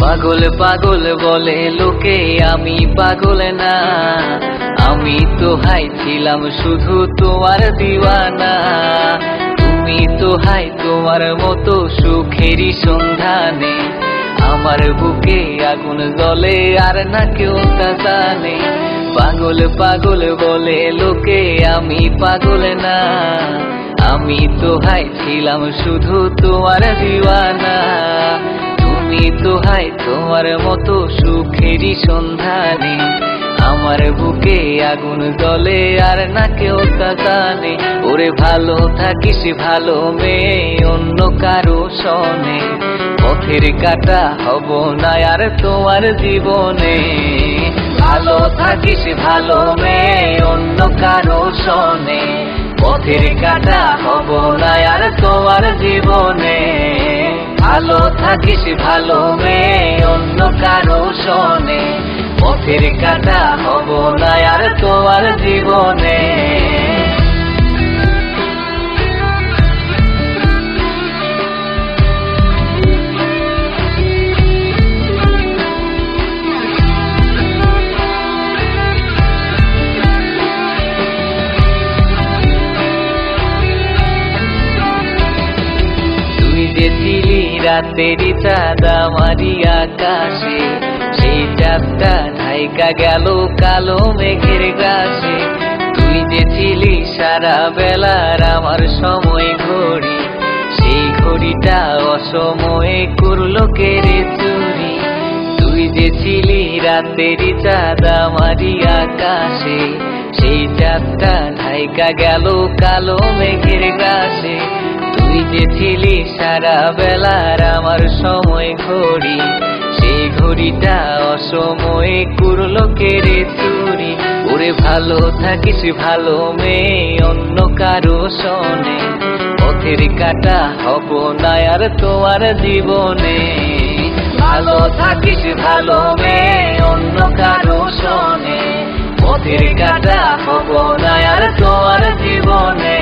পাগল পাগল বলে লোকে, আমি পাগল না। আমি তো হাই ছিলাম শুধু তোমার দিওয়ানা। তুমি তো হাই তোমার মতো সুখেরই সন্ধানে। আমার বুকে আগুন জ্বলে আর না কেউ তা জানে। পাগল পাগল বলে লোকে, আমি পাগল না। আমি তো হাই ছিলাম শুধু তোমার দিওয়ানা। তুমি তো হাই তোমার মতো সুখেরই সন্ধানে। আমার বুকে আগুন জ্বলে আর না কেউ তা জানে। ওরে ভালো থাকিস ভালো মেয়ে, অন্য কারো সনে। পথের কাটা হব না আর তোমার জীবনে। ভালো থাকিস ভালো মেয়ে, অন্য কারো সনে। পথের কাটা হব না আর তোমার জীবনে। ভালো থাকিস ভালো মেয়ে, অন্য কারো সনে। পথের কাটা হব না আর তোমার জীবনে। ছিলি রাতেরই চাঁদ আমারই আকাশে, সেই চাঁদটা ঢাইকা গেল কালো মেঘের গাছে। তুই যে ছিলি সারা বেলার আমার সময় ঘড়ি, সেই ঘড়িটা অসময়ে করলো কেড়ে চুরি। তুই যে ছিলি রাতেরই চাঁদ আমারই আকাশে, সেই চাঁদটা ঢাইকা গেল কালো মেঘের গাছে। তুই যে ছিলি সারা বেলার আমার সময় ঘড়ি, সেই ঘড়িটা অসময়ে করলো কেড়ে চুরি। ওরে ভালো থাকিস ভালো মেয়ে, অন্য কারো সনে। পথের কাটা হব না আর তোমার জীবনে। ভালো থাকিস ভালো মেয়ে, অন্য কারো সনে। পথের কাটা হব না আর তোমার জীবনে।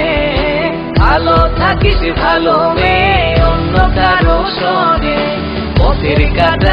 ভালো থাকিস ভালো মেয়ে, অন্য কারো সনে। পথের কাটা